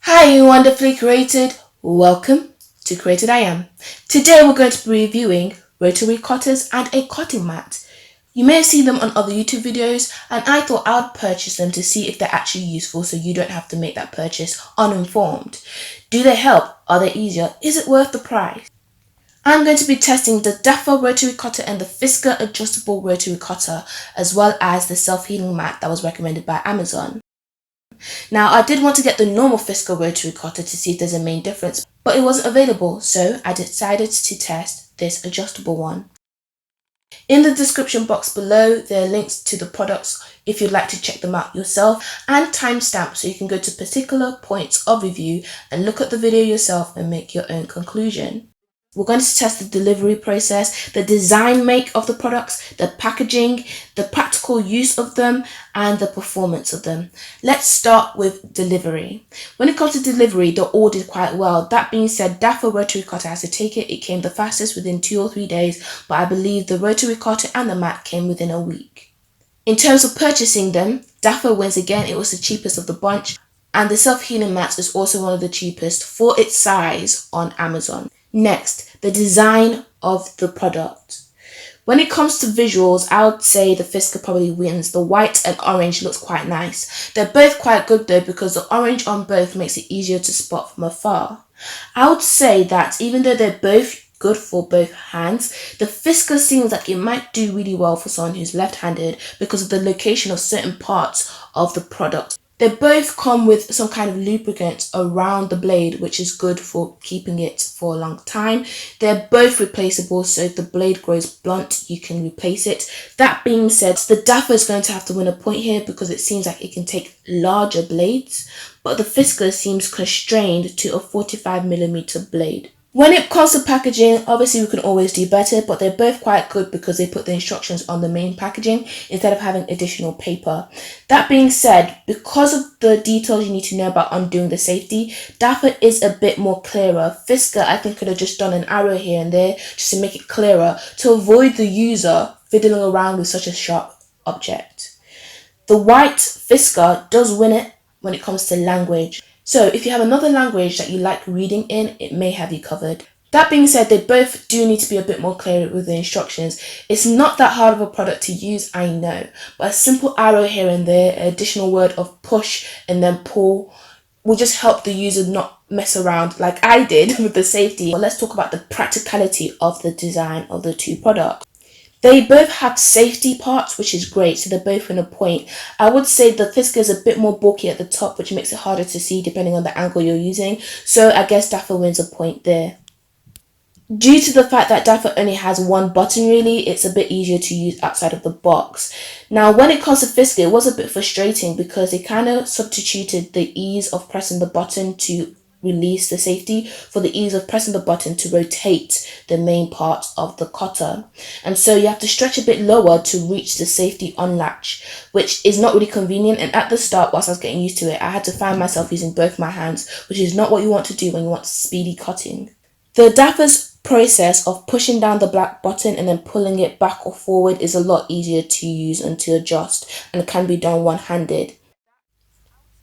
Hi, you wonderfully created. Welcome to CreatedIAm. Today we're going to be reviewing rotary cutters and a cutting mat. You may have seen them on other YouTube videos, and I thought I would purchase them to see if they're actually useful so you don't have to make that purchase uninformed. Do they help? Are they easier? Is it worth the price? I'm going to be testing the DAFA rotary cutter and the Fisker adjustable rotary cutter, as well as the self-healing mat that was recommended by Amazon. Now, I did want to get the normal Fisker rotary cutter to see if there's a main difference, but it wasn't available, so I decided to test this adjustable one. In the description box below, there are links to the products if you'd like to check them out yourself, and timestamps so you can go to particular points of review and look at the video yourself and make your own conclusion. We're going to test the delivery process, the design make of the products, the packaging, the practical use of them, and the performance of them. Let's start with delivery. When it comes to delivery, they all did quite well. That being said, DAFA rotary cutter has to take it. It came the fastest within 2 or 3 days, but I believe the rotary cutter and the mat came within a week. In terms of purchasing them, DAFA wins again. It was the cheapest of the bunch, and the self-healing mat is also one of the cheapest for its size on Amazon. Next, the design of the product. When it comes to visuals, I would say the Fisker probably wins. The white and orange looks quite nice. They're both quite good though, because the orange on both makes it easier to spot from afar. I would say that even though they're both good for both hands, the Fisker seems like it might do really well for someone who's left-handed because of the location of certain parts of the product. They both come with some kind of lubricant around the blade, which is good for keeping it for a long time. They're both replaceable, so if the blade grows blunt, you can replace it. That being said, the DAFA is going to have to win a point here because it seems like it can take larger blades, but the Fisker seems constrained to a 45mm blade. When it comes to packaging, obviously we can always do better, but they're both quite good because they put the instructions on the main packaging instead of having additional paper. That being said, because of the details you need to know about undoing the safety, DAFA is a bit more clearer. Fisker, I think, could have just done an arrow here and there just to make it clearer to avoid the user fiddling around with such a sharp object. The white Fisker does win it when it comes to language. So if you have another language that you like reading in, it may have you covered. That being said, they both do need to be a bit more clear with the instructions. It's not that hard of a product to use, I know, but a simple arrow here and there, an additional word of push and then pull, will just help the user not mess around like I did with the safety. But let's talk about the practicality of the design of the two products. They both have safety parts, which is great, so they're both in a point. I would say the Fisker is a bit more bulky at the top, which makes it harder to see depending on the angle you're using, so I guess DAFA wins a point there. Due to the fact that DAFA only has one button really, it's a bit easier to use outside of the box. Now when it comes to Fisker, it was a bit frustrating because they kind of substituted the ease of pressing the button to release the safety for the ease of pressing the button to rotate the main part of the cutter, and so you have to stretch a bit lower to reach the safety unlatch, which is not really convenient. And at the start, whilst I was getting used to it, I had to find myself using both my hands, which is not what you want to do when you want speedy cutting. The DAFA's process of pushing down the black button and then pulling it back or forward is a lot easier to use and to adjust, and can be done one-handed.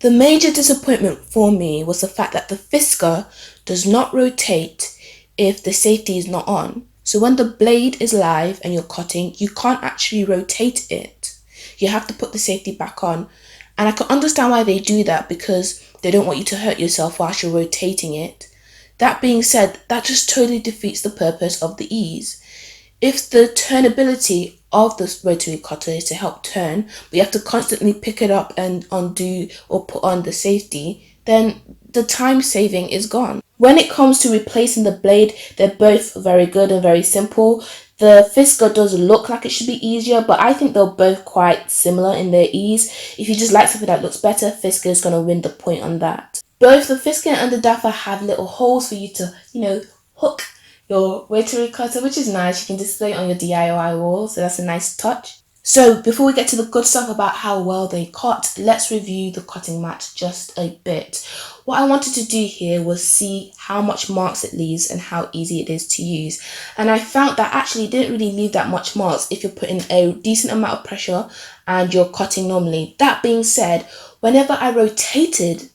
The major disappointment for me was the fact that the Fisker does not rotate if the safety is not on. So when the blade is live and you're cutting, you can't actually rotate it. You have to put the safety back on. And I can understand why they do that, because they don't want you to hurt yourself whilst you're rotating it. That being said, that just totally defeats the purpose of the ease. If the turnability of the rotary cutter is to help turn, but you have to constantly pick it up and undo or put on the safety, then the time saving is gone. When it comes to replacing the blade, they're both very good and very simple. The Fisker does look like it should be easier, but I think they're both quite similar in their ease. If you just like something that looks better, Fisker is going to win the point on that. Both the Fisker and the DAFA have little holes for you to, hook your rotary cutter, which is nice. You can display it on your DIY wall, so that's a nice touch. So before we get to the good stuff about how well they cut, let's review the cutting mat just a bit. What I wanted to do here was see how much marks it leaves and how easy it is to use. And I found that actually it didn't really leave that much marks if you're putting a decent amount of pressure and you're cutting normally. That being said, whenever I rotated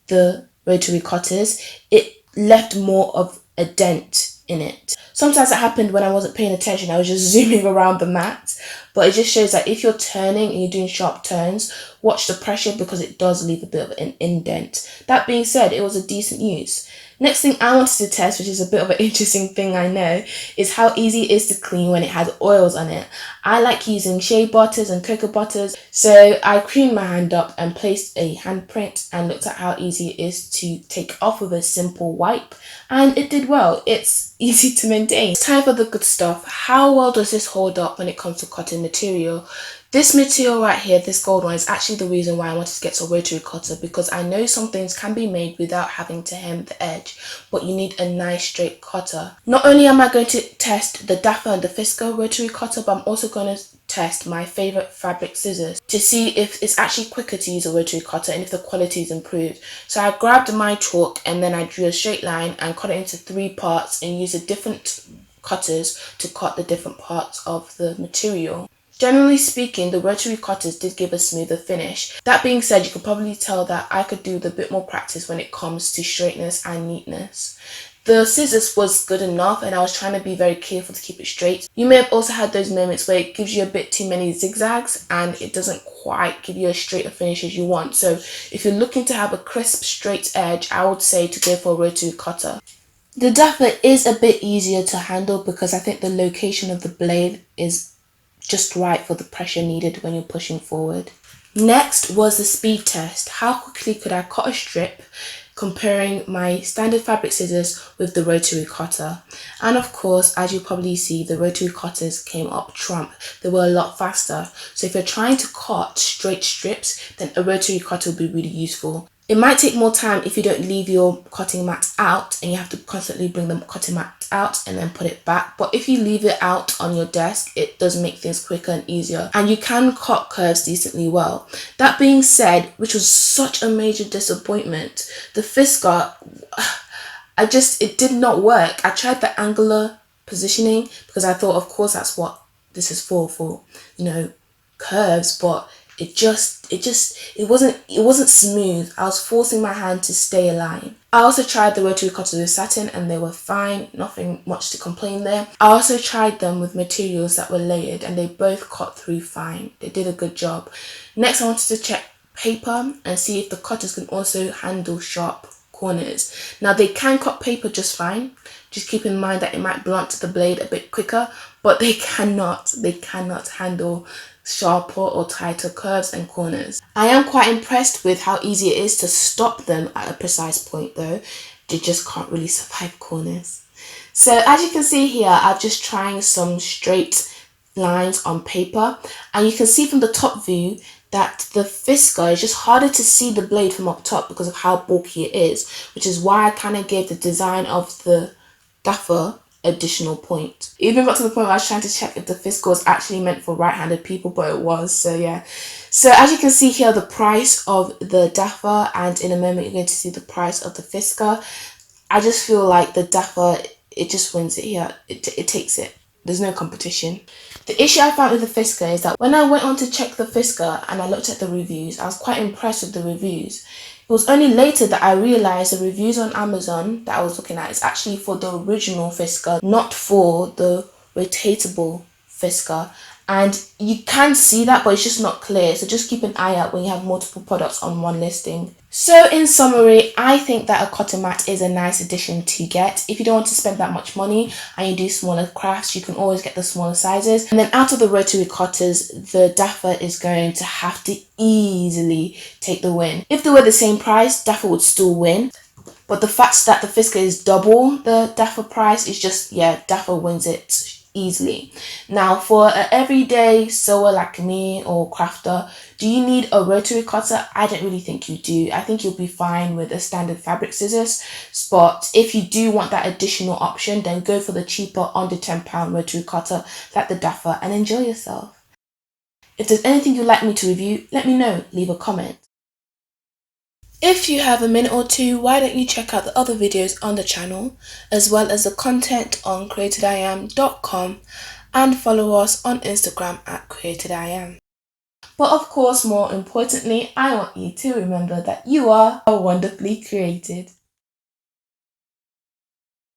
the rotary cutters, it left more of a dent in it. Sometimes it happened when I wasn't paying attention. I was just zooming around the mat, but it just shows that if you're turning and you're doing sharp turns, watch the pressure because it does leave a bit of an indent. That being said, it was a decent use. Next thing I wanted to test, which is a bit of an interesting thing I know, is how easy it is to clean when it has oils on it. I like using shea butters and cocoa butters, so I creamed my hand up and placed a handprint and looked at how easy it is to take off with a simple wipe, and it did well. It's easy to maintain. It's time for the good stuff. How well does this hold up when it comes to cotton material? This material right here, this gold one, is actually the reason why I wanted to get a rotary cutter, because I know some things can be made without having to hem the edge, but you need a nice straight cutter. Not only am I going to test the Daffer and the Fisker rotary cutter, but I'm also going to test my favorite fabric scissors to see if it's actually quicker to use a rotary cutter and if the quality is improved. So I grabbed my chalk and then I drew a straight line and cut it into 3 parts and used the different cutters to cut the different parts of the material. Generally speaking, the rotary cutters did give a smoother finish. That being said, you could probably tell that I could do with a bit more practice when it comes to straightness and neatness. The scissors was good enough and I was trying to be very careful to keep it straight. You may have also had those moments where it gives you a bit too many zigzags and it doesn't quite give you a straighter finish as you want. So if you're looking to have a crisp straight edge, I would say to go for a rotary cutter. The Daffer is a bit easier to handle because I think the location of the blade is just right for the pressure needed when you're pushing forward. Next was the speed test. How quickly could I cut a strip, comparing my standard fabric scissors with the rotary cutter. And of course, as you probably see, the rotary cutters came up trump. They were a lot faster. So if you're trying to cut straight strips, then a rotary cutter will be really useful. It might take more time if you don't leave your cutting mat out and you have to constantly bring the cutting mat out and then put it back. But if you leave it out on your desk, it does make things quicker and easier. And you can cut curves decently well. That being said, which was such a major disappointment, the Fisker, it did not work. I tried the angular positioning because I thought, of course, that's what this is for, curves, but it wasn't smooth. I was forcing my hand to stay aligned. I also tried the rotary cutters with satin and they were fine, nothing much to complain there. I also tried them with materials that were layered and they both cut through fine. They did a good job. Next, I wanted to check paper and see if the cutters can also handle sharp corners. Now they can cut paper just fine. Just keep in mind that it might blunt the blade a bit quicker, but they cannot handle sharper or tighter curves and corners. I am quite impressed with how easy it is to stop them at a precise point though. They just can't really survive corners. So as you can see here, I'm just trying some straight lines on paper, and you can see from the top view that the Fisker is just harder to see the blade from up top because of how bulky it is, which is why I kind of gave the design of the Daffer additional point. It even got to the point where I was trying to check if the Fisker was actually meant for right-handed people, but it was, so yeah. So as you can see here, the price of the Daffer, and in a moment you're going to see the price of the Fisker. I just feel like the Daffer, it just wins it here. It takes it. There's no competition. The issue I found with the Fisker is that when I went on to check the Fisker and I looked at the reviews, I was quite impressed with the reviews. It was only later that I realised the reviews on Amazon that I was looking at is actually for the original Fisker, not for the rotatable Fisker. And you can see that, but it's just not clear. So just keep an eye out when you have multiple products on one listing. So in summary, I think that a cotton mat is a nice addition to get. If you don't want to spend that much money and you do smaller crafts, you can always get the smaller sizes. And then out of the rotary cutters, the Daffer is going to have to easily take the win. If they were the same price, Daffer would still win. But the fact that the Fisker is double the Daffer price is just, yeah, Daffer wins it easily. Now for an everyday sewer like me or crafter, do you need a rotary cutter? I don't really think you do. I think you'll be fine with a standard fabric scissors, but if you do want that additional option, then go for the cheaper under £10 rotary cutter like the Daffer and enjoy yourself. If there's anything you'd like me to review, let me know, leave a comment. If you have a minute or two, why don't you check out the other videos on the channel, as well as the content on creatediamm.com, and follow us on Instagram at creatediamm. But of course, more importantly, I want you to remember that you are wonderfully created.